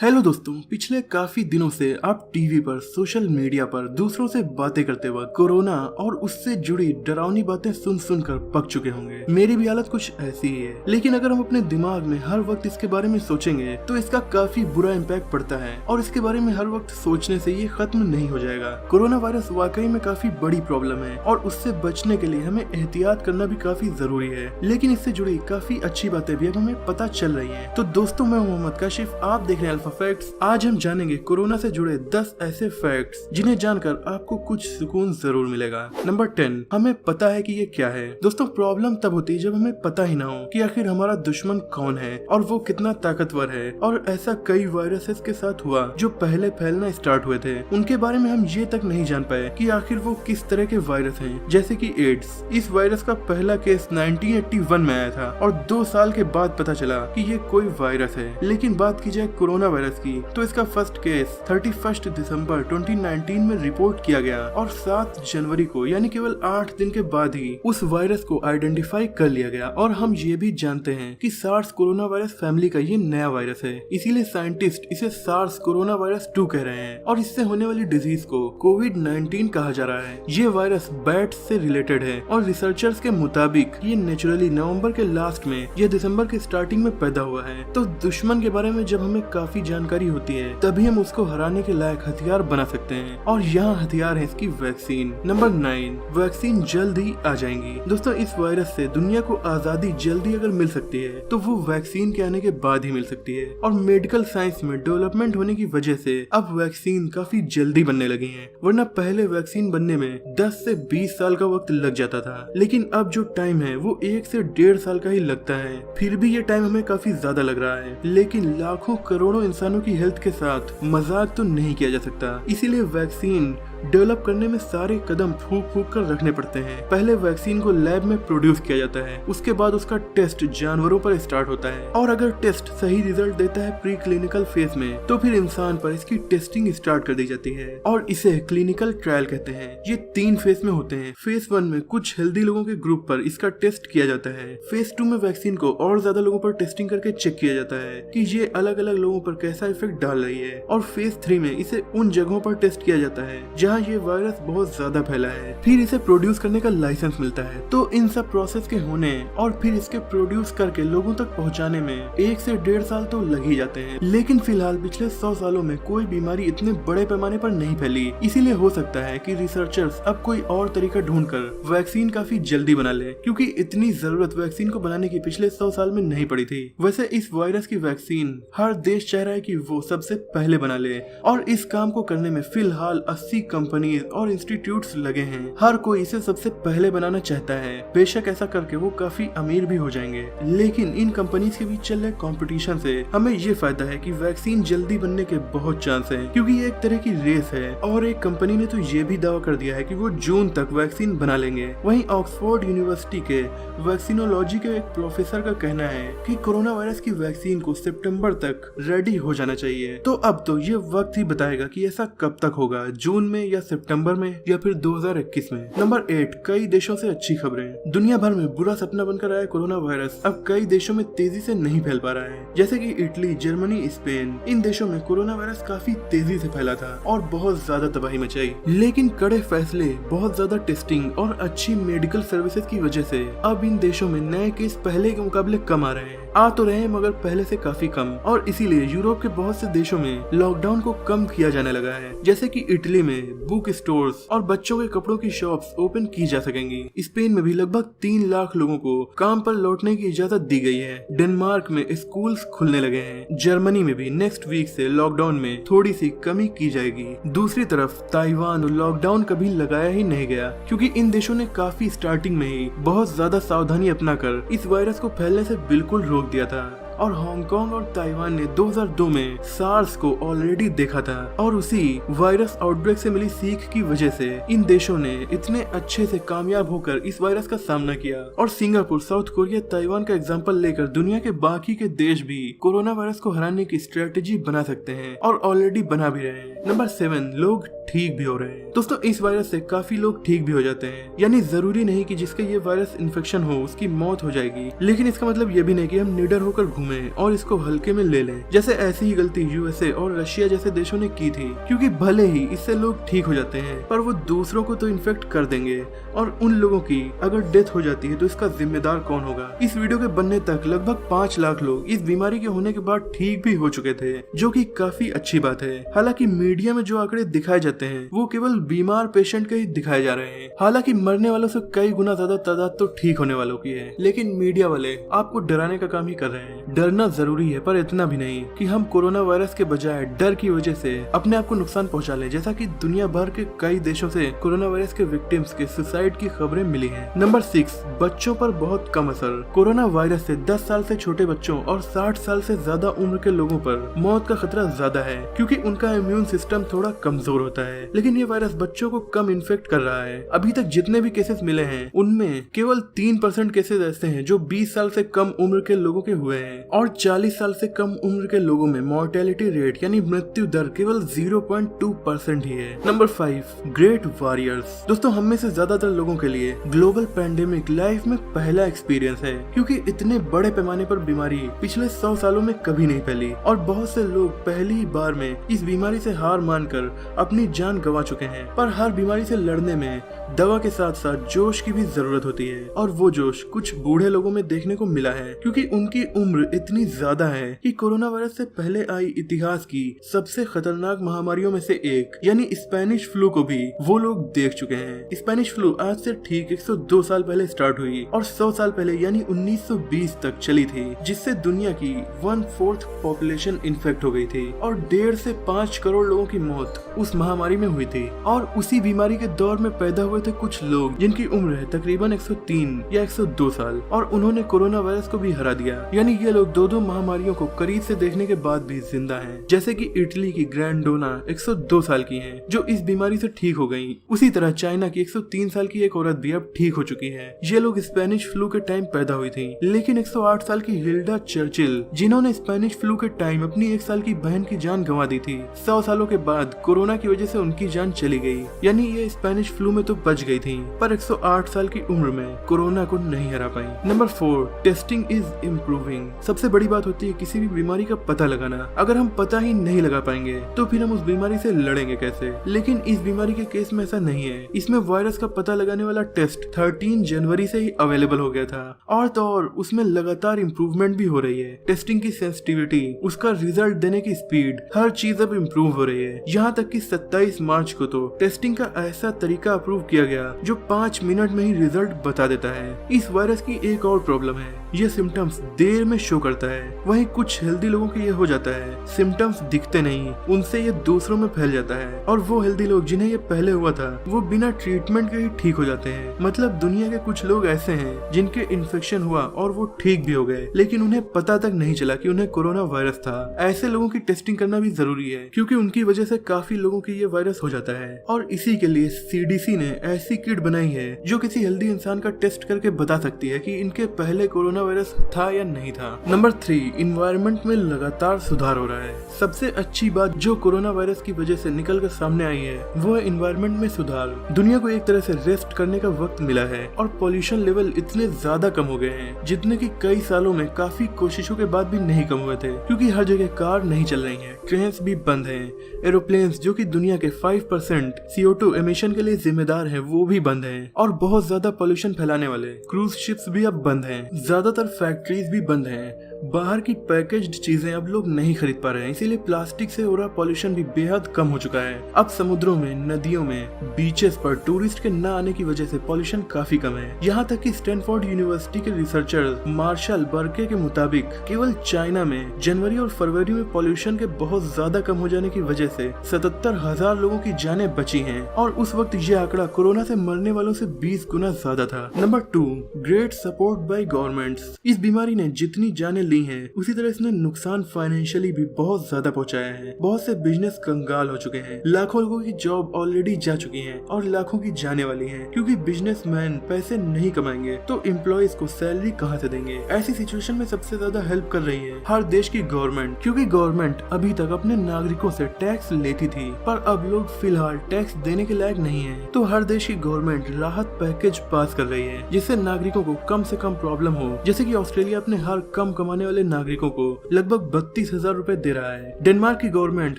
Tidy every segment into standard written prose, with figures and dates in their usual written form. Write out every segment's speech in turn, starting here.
Hello दोस्तों, पिछले काफी दिनों से आप टीवी पर, सोशल मीडिया पर दूसरों से बातें करते वक्त कोरोना और उससे जुड़ी डरावनी बातें सुन सुनकर पक चुके होंगे। मेरी भी हालत कुछ ऐसी ही है, लेकिन अगर हम अपने दिमाग में हर वक्त इसके बारे में सोचेंगे तो इसका काफी बुरा इम्पैक्ट पड़ता है और इसके बारे में हर वक्त सोचने से ये खत्म नहीं हो जाएगा। कोरोना वायरस वाकई में काफी बड़ी प्रॉब्लम है और उससे बचने के लिए हमें एहतियात करना भी काफी जरूरी है, लेकिन इससे जुड़ी काफी अच्छी बातें भी अब हमें पता चल रही है। तो दोस्तों, मैं मोहम्मद काशिफ, आप देख रहे हैं अल्फा फैक्ट्स। आज हम जानेंगे कोरोना से जुड़े 10 ऐसे फैक्ट्स जिन्हें जानकर आपको कुछ सुकून जरूर मिलेगा। नंबर 10, हमें पता है कि ये क्या है। दोस्तों, प्रॉब्लम तब होती है जब हमें पता ही ना हो कि आखिर हमारा दुश्मन कौन है और वो कितना ताकतवर है। और ऐसा कई वायरसेस के साथ हुआ जो पहले फैलना स्टार्ट हुए थे, उनके बारे में हम ये तक नहीं जान पाए कि आखिर वो किस तरह के वायरस हैं। जैसे कि एड्स। इस वायरस का पहला केस 1981 में आया था और 2 साल के बाद पता चला कि ये कोई वायरस है। लेकिन बात की जाए कोरोना वायरस की तो इसका फर्स्ट केस 31 दिसंबर 2019 में रिपोर्ट किया गया और 7 जनवरी को, यानी केवल 8 दिन के बाद ही उस वायरस को आइडेंटिफाई कर लिया गया। और हम ये भी जानते हैं कि सार्स कोरोना वायरस फैमिली का ये नया वायरस है, इसीलिए साइंटिस्ट इसे सार्स कोरोना वायरस 2 कह रहे हैं और इससे होने वाली डिजीज को कोविड-19 कहा जा रहा है। ये वायरस बैट से रिलेटेड है और रिसर्चर्स के मुताबिक ये नेचुरली नवंबर के लास्ट में या दिसंबर के स्टार्टिंग में पैदा हुआ है। तो दुश्मन के बारे में जब हमें काफी जानकारी होती है तभी हम उसको हराने के लायक हथियार बना सकते हैं और यहाँ हथियार है इसकी वैक्सीन। नंबर 9, वैक्सीन जल्द ही आ जाएंगी। दोस्तों, इस वायरस से दुनिया को आजादी जल्दी अगर मिल सकती है तो वो वैक्सीन के आने के बाद ही मिल सकती है और मेडिकल साइंस में डेवलपमेंट होने की वजह से अब वैक्सीन काफी जल्दी बनने लगी है, वरना पहले वैक्सीन बनने में 10 से 20 साल का वक्त लग जाता था। लेकिन अब जो टाइम है वो 1 से 1.5 साल का ही लगता है। फिर भी ये टाइम हमें काफी ज्यादा लग रहा है, लेकिन लाखों करोड़ों इंसानों की हेल्थ के साथ मजाक तो नहीं किया जा सकता। इसीलिए वैक्सीन डेवलप करने में सारे कदम फूंक फूंक कर रखने पड़ते हैं। पहले वैक्सीन को लैब में प्रोड्यूस किया जाता है, उसके बाद उसका टेस्ट जानवरों पर स्टार्ट होता है और अगर टेस्ट सही रिजल्ट देता है प्री क्लिनिकल फेज में तो फिर इंसान पर इसकी टेस्टिंग स्टार्ट कर दी जाती है और इसे क्लिनिकल ट्रायल कहते हैं। ये 3 फेज में होते हैं। फेज 1 में कुछ हेल्दी लोगों के ग्रुप पर इसका टेस्ट किया जाता है। फेज 2 में वैक्सीन को और ज्यादा लोगों पर टेस्टिंग करके चेक किया जाता है कि ये अलग अलग लोगों पर कैसा इफेक्ट डाल रही है और फेज 3 में इसे उन जगहों पर टेस्ट किया जाता है जहाँ ये वायरस बहुत ज्यादा फैला है। फिर इसे प्रोड्यूस करने का लाइसेंस मिलता है। तो इन सब प्रोसेस के होने और फिर इसके प्रोड्यूस करके लोगों तक पहुंचाने में 1 से 1.5 साल तो लग ही जाते हैं। लेकिन फिलहाल पिछले 100 सालों में कोई बीमारी इतने बड़े पैमाने पर नहीं फैली, इसीलिए हो सकता है कि रिसर्चर्स अब कोई और तरीका ढूंढकर वैक्सीन काफी जल्दी बना ले, क्योंकि इतनी जरूरत वैक्सीन को बनाने की पिछले 100 साल में नहीं पड़ी थी। वैसे इस वायरस की वैक्सीन हर देश चाह रहा है कि वो सबसे पहले बना ले और इस काम को करने में फिलहाल 80 कंपनी और इंस्टीट्यूट्स लगे हैं। हर कोई इसे सबसे पहले बनाना चाहता है। बेशक ऐसा करके वो काफी अमीर भी हो जाएंगे, लेकिन इन कंपनीज के बीच चल रहे कंपटीशन से हमें ये फायदा है कि वैक्सीन जल्दी बनने के बहुत चांस है, क्योंकि ये एक तरह की रेस है। और एक कंपनी ने तो ये भी दावा कर दिया है कि वो जून तक वैक्सीन बना लेंगे। वहीं ऑक्सफोर्ड यूनिवर्सिटी के वैक्सीनोलॉजी के एक प्रोफेसर का कहना है कि कोरोना वायरस की वैक्सीन को सितंबर तक रेडी हो जाना चाहिए। तो अब तो ये वक्त ही बताएगा कि ऐसा कब तक होगा, जून में या सितंबर में या फिर 2021 में। नंबर 8, कई देशों से अच्छी खबरें। दुनिया भर में बुरा सपना बनकर आया कोरोना वायरस अब कई देशों में तेजी से नहीं फैल पा रहा है, जैसे कि इटली, जर्मनी, स्पेन। इन देशों में कोरोना वायरस काफी तेजी से फैला था और बहुत ज्यादा तबाही मचाई। लेकिन कड़े फैसले, बहुत ज्यादा टेस्टिंग और अच्छी मेडिकल सर्विसेज की वजह से अब इन देशों में नए केस पहले के मुकाबले कम आ रहे हैं। आ तो रहे हैं मगर पहले से काफी कम, और इसीलिए यूरोप के बहुत से देशों में लॉकडाउन को कम किया जाने लगा है। जैसे कि इटली में बुक स्टोर्स और बच्चों के कपड़ों की शॉप्स ओपन की जा सकेंगी। स्पेन में भी लगभग 3 लाख लोगों को काम पर लौटने की इजाजत दी गई है। डेनमार्क में स्कूल्स खुलने लगे हैं। जर्मनी में भी नेक्स्ट वीक से लॉकडाउन में थोड़ी सी कमी की जाएगी। दूसरी तरफ ताइवान लॉकडाउन कभी लगाया ही नहीं गया, क्योंकि इन देशों ने काफी स्टार्टिंग में ही बहुत ज्यादा सावधानी अपनाकर इस वायरस को फैलने से बिल्कुल रोक दिया था। और हांगकांग और ताइवान ने 2002 में सार्स को ऑलरेडी देखा था और उसी वायरस आउटब्रेक से मिली सीख की वजह से इन देशों ने इतने अच्छे से कामयाब होकर इस वायरस का सामना किया। और सिंगापुर, साउथ कोरिया, ताइवान का एग्जांपल लेकर दुनिया के बाकी के देश भी कोरोना वायरस को हराने की स्ट्रेटेजी बना सकते हैं और ऑलरेडी बना भी रहे हैं। नंबर 7, लोग ठीक भी हो रहे हैं। दोस्तों, इस वायरस से काफी लोग ठीक भी हो जाते हैं, यानी जरूरी नहीं कि जिसका ये वायरस इन्फेक्शन हो उसकी मौत हो जाएगी, लेकिन इसका मतलब ये भी नहीं कि हम निडर होकर घूमे थमें और इसको हल्के में ले लें, जैसे ऐसी ही गलती यूएसए और रशिया जैसे देशों ने की थी। क्योंकि भले ही इससे लोग ठीक हो जाते हैं, पर वो दूसरों को तो इन्फेक्ट कर देंगे, और उन लोगों की अगर डेथ हो जाती है तो इसका जिम्मेदार कौन होगा। इस वीडियो के बनने तक लगभग 5 लाख लोग इस बीमारी के होने के बाद ठीक भी हो चुके थे, जो कि काफी अच्छी बात है। हालांकि मीडिया में जो आंकड़े दिखाए जाते हैं वो केवल बीमार पेशेंट के ही दिखाए जा रहे हैं। हालांकि मरने वालों से कई गुना ज्यादा तादाद तो ठीक होने वालों की है, लेकिन मीडिया वाले आपको डराने का काम ही कर रहे हैं। डरना जरूरी है, पर इतना भी नहीं कि हम कोरोना वायरस के बजाय डर की वजह से अपने आप को नुकसान पहुंचा लें, जैसा कि दुनिया भर के कई देशों से कोरोना वायरस के विक्टिम्स के सुसाइड की खबरें मिली हैं। नंबर 6, बच्चों पर बहुत कम असर। कोरोना वायरस से 10 साल से छोटे बच्चों और 60 साल से ज्यादा उम्र के लोगों पर मौत का खतरा ज्यादा है, क्योंकि उनका इम्यून सिस्टम थोड़ा कमजोर होता है। लेकिन ये वायरस बच्चों को कम इन्फेक्ट कर रहा है। अभी तक जितने भी केसेस मिले हैं उनमें केवल 3% केसेस ऐसे हैं जो 20 साल से कम उम्र के लोगों के हुए हैं, और 40 साल से कम उम्र के लोगों में मोर्टेलिटी रेट यानी मृत्यु दर केवल 0.2% ही है। Number 5, great warriors. दोस्तों, हम में से ज्यादातर लोगों के लिए ग्लोबल पैंडेमिक लाइफ में पहला एक्सपीरियंस है, क्योंकि इतने बड़े पैमाने पर बीमारी पिछले 100 सालों में कभी नहीं फैली, और बहुत से लोग पहली बार में इस बीमारी से हार मानकर अपनी जान गंवा चुके हैं। पर हर बीमारी से लड़ने में दवा के साथ साथ जोश की भी जरूरत होती है, और वो जोश कुछ बूढ़े लोगों में देखने को मिला है, क्योंकि उनकी उम्र इतनी ज्यादा है कि कोरोना वायरस से पहले आई इतिहास की सबसे खतरनाक महामारियों में से एक यानी स्पेनिश फ्लू को भी वो लोग देख चुके हैं। स्पेनिश फ्लू आज से ठीक 102 साल पहले स्टार्ट हुई और 100 साल पहले यानी 1920 तक चली थी, जिससे दुनिया की 1/4 पॉपुलेशन इन्फेक्ट हो गई थी, और 1.5 से 5 करोड़ लोगों की मौत उस महामारी में हुई थी। और उसी बीमारी के दौर में पैदा हुए थे कुछ लोग जिनकी उम्र है तकरीबन 103 या 102 साल, और उन्होंने कोरोना वायरस को भी हरा दिया। यानी ये लोग दो महामारियों को करीब से देखने के बाद भी जिंदा हैं। जैसे कि इटली की ग्रैंडोना 102 साल की हैं, जो इस बीमारी से ठीक हो गयी। उसी तरह चाइना की 103 साल की एक औरत भी अब ठीक हो चुकी है। ये लोग स्पेनिश फ्लू के टाइम पैदा हुई थी। लेकिन 108 साल की हिल्डा चर्चिल, जिन्होंने स्पेनिश फ्लू के टाइम अपनी 1 साल की बहन की जान गंवा दी थी, 100 सालों के बाद कोरोना की वजह से उनकी जान चली गई। यानी ये स्पेनिश फ्लू में तो बच गई थी, पर 108 साल की उम्र में कोरोना को नहीं हरा पाई। Number 4, testing is improving. सबसे बड़ी बात होती है किसी भी बीमारी का पता लगाना। अगर हम पता ही नहीं लगा पाएंगे तो फिर हम उस बीमारी से लड़ेंगे कैसे। लेकिन इस बीमारी के केस में ऐसा नहीं है। इसमें वायरस का पता लगाने वाला टेस्ट 13 जनवरी से ही अवेलेबल हो गया था, और तो और उसमें लगातार इम्प्रूवमेंट भी हो रही है। टेस्टिंग की सेंसिटिविटी, उसका रिजल्ट देने की स्पीड, हर चीज अब इम्प्रूव हो रही है। यहाँ तक कि 27 मार्च को तो टेस्टिंग का ऐसा तरीका अप्रूव किया गया जो 5 मिनट में ही रिजल्ट बता देता है। इस वायरस की एक और प्रॉब्लम है, ये सिम्टम्स देर में शो करता है। वहीं कुछ हेल्दी लोगों के ये हो जाता है, सिम्टम्स दिखते नहीं, उनसे ये दूसरों में फैल जाता है, और वो हेल्दी लोग जिन्हें ये पहले हुआ था वो बिना ट्रीटमेंट के ही ठीक हो जाते हैं। मतलब दुनिया के कुछ लोग ऐसे हैं जिनके इन्फेक्शन हुआ और वो ठीक भी हो गए, लेकिन उन्हें पता तक नहीं चला कि उन्हें कोरोना वायरस था। ऐसे लोगों की टेस्टिंग करना भी जरूरी है, क्योंकि उनकी वजह से काफी लोगों की ये वायरस हो जाता है। और इसी के लिए सीडीसी ने ऐसी किट बनाई है जो किसी हेल्दी इंसान का टेस्ट करके बता सकती है कि इनके पहले कोरोना वायरस था या नहीं था। नंबर 3, इन्वायरमेंट में लगातार सुधार हो रहा है। सबसे अच्छी बात जो कोरोना वायरस की वजह से निकल कर सामने आई है वो है इन्वायरमेंट में सुधार। दुनिया को एक तरह से रेस्ट करने का वक्त मिला है, और पॉल्यूशन लेवल इतने ज्यादा कम हो गए हैं जितने कि कई सालों में काफी कोशिशों के बाद भी नहीं कम हुए थे, क्योंकि हर जगह कार नहीं चल रही हैं, ट्रेन्स भी बंद हैं, एरोप्लेन्स जो कि दुनिया के 5% CO2 एमिशन के लिए जिम्मेदार हैं वो भी बंद हैं, और बहुत ज्यादा पॉल्यूशन फैलाने वाले क्रूज शिप्स भी अब बंद हैं। ज्यादातर फैक्ट्रीज भी बंद हैं। बाहर की पैकेज्ड चीजें अब लोग नहीं खरीद पा रहे हैं, इसीलिए प्लास्टिक से हो रहा पॉल्यूशन भी बेहद कम हो चुका है। अब समुद्रों में, नदियों में, बीचेस पर टूरिस्ट के न आने की वजह से पॉल्यूशन काफी कम है। यहाँ तक कि स्टैनफोर्ड यूनिवर्सिटी के रिसर्चर मार्शल बर्के के मुताबिक केवल चाइना में जनवरी और फरवरी में पॉल्यूशन के बहुत ज्यादा कम हो जाने की वजह से 77,000 लोगों की जानें बची हैं, और उस वक्त ये आंकड़ा कोरोना से मरने वालों से 20 गुना ज्यादा था। Number 2, great support bye governments. इस बीमारी ने जितनी जानें ली हैं, उसी तरह इसने नुकसान फाइनेंशियली भी बहुत ज्यादा पहुंचाया है। बहुत से बिजनेस कंगाल हो चुके हैं, लाखों लोगों की जॉब ऑलरेडी जा चुकी हैं और लाखों की जाने वाली हैं, क्योंकि बिजनेसमैन पैसे नहीं कमाएंगे तो एम्प्लॉइज को सैलरी कहां से देंगे। ऐसी सिचुएशन में सबसे ज्यादा हेल्प कर रही है हर देश की गवर्नमेंट, क्योंकि गवर्नमेंट अभी तक अपने नागरिकों से टैक्स लेती थी, पर अब लोग फिलहाल टैक्स देने के लायक नहीं है, तो हर देश की गवर्नमेंट राहत पैकेज पास कर रही है, जिससे नागरिकों को कम से कम प्रॉब्लम हो। जैसे कि ऑस्ट्रेलिया अपने हर कम कमाने कमाने वाले नागरिकों को लगभग 32,000 रूपए दे रहा है। डेनमार्क की गवर्नमेंट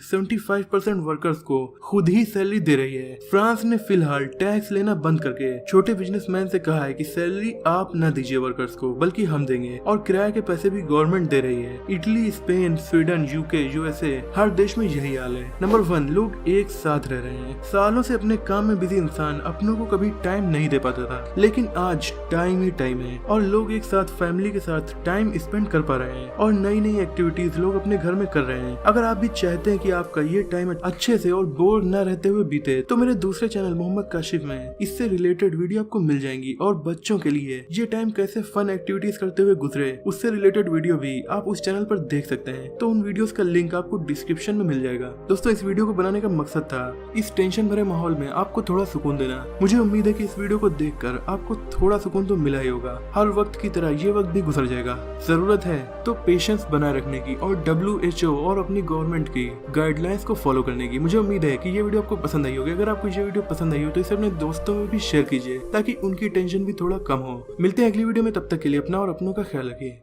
75% वर्कर्स को खुद ही सैलरी दे रही है। फ्रांस ने फिलहाल टैक्स लेना बंद करके छोटे बिजनेसमैन से कहा है कि सैलरी आप न दीजिए वर्कर्स को, बल्कि हम देंगे, और किराए के पैसे भी गवर्नमेंट दे रही है। Italy, Spain, Sweden, UK, USA, हर देश में यही हाल है। नंबर 1, लोग एक साथ रह रहे हैं। सालों से अपने काम में बिजी इंसान अपनों को कभी टाइम नहीं दे पाता था, लेकिन आज टाइम ही टाइम है और लोग एक साथ फैमिली के साथ टाइम स्पेंड कर पा रहे हैं और नई नई एक्टिविटीज लोग अपने घर में कर रहे हैं। अगर आप भी चाहते हैं कि आपका ये टाइम अच्छे से और बोर न रहते हुए बीते, तो मेरे दूसरे चैनल मोहम्मद काशिफ में इससे रिलेटेड वीडियो आपको मिल जाएंगी। और बच्चों के लिए ये टाइम कैसे फन एक्टिविटीज करते हुए गुजरे, उससे रिलेटेड वीडियो भी आप उस चैनल पर देख सकते हैं। तो उन वीडियोस का लिंक आपको डिस्क्रिप्शन में मिल जाएगा। दोस्तों, इस वीडियो को बनाने का मकसद था इस टेंशन भरे माहौल में आपको थोड़ा सुकून देना। मुझे उम्मीद है कि इस वीडियो को देखकर आपको थोड़ा सुकून तो मिला ही होगा। हर वक्त की तरह ये वक्त भी गुजर जाएगा। जरूरत है तो पेशेंस बनाए रखने की और WHO और अपनी गवर्नमेंट की गाइडलाइंस को फॉलो करने की। मुझे उम्मीद है कि ये वीडियो आपको पसंद आई होगी। अगर आपको ये वीडियो पसंद आई हो तो इसे अपने दोस्तों में भी शेयर कीजिए ताकि उनकी टेंशन भी थोड़ा कम हो। मिलते हैं अगली वीडियो में, तब तक के लिए अपना और अपनों का ख्याल रखिए।